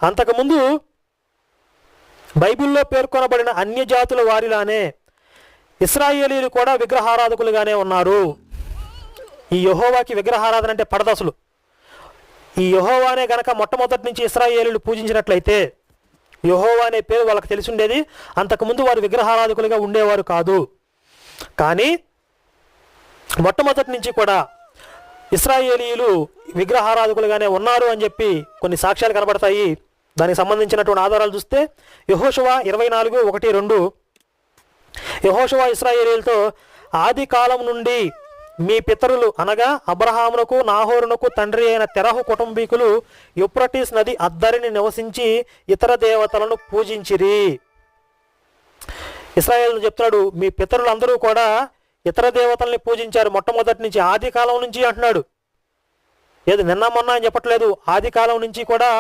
అంతకుముందు బైబిల్లో పేర్కొనబడిన అన్య జాతుల వారిలానే ఇశ్రాయేలీయులు కూడా విగ్రహారాధకులుగానే ఉన్నారు. ఈ యెహోవాకి విగ్రహారాధన అంటే పడదసలు. ఈ యెహోవానే గనక మొట్టమొదటి నుంచి ఇశ్రాయేలీయులు పూజించినట్లయితే యెహోవా అనే పేరు వాళ్ళకి తెలిసి ఉండేది. అంతకుముందు వారు విగ్రహారాధకులుగా ఉండేవారు కాదు. కానీ మొట్టమొదటి నుంచి కూడా ఇశ్రాయేలీయులు విగ్రహారాధకులుగానే ఉన్నారు అని చెప్పి కొన్ని సాక్ష్యాలు కనబడతాయి. దానికి సంబంధించినటువంటి ఆధారాలు చూస్తే యెహోషువ 24:1-2 యెహోషువ ఇశ్రాయేలీయులతో ఆది కాలం నుండి మీ పితరులు అనగా అబ్రహామునకు నాహోరునకు తండ్రి అయిన తెరహు కుటుంబీకులు యూఫ్రటీస్ నది అద్దరిని నివసించి ఇతర దేవతలను పూజించిరి. ఇశ్రాయేలు చెప్తున్నాడు, మీ పితరులు అందరూ కూడా ఇతర దేవతల్ని పూజించారు మొట్టమొదటి నుంచి, ఆది కాలం నుంచి అంటున్నాడు. ఏది నిన్న మొన్న అని చెప్పట్లేదు, ఆది కాలం నుంచి కూడా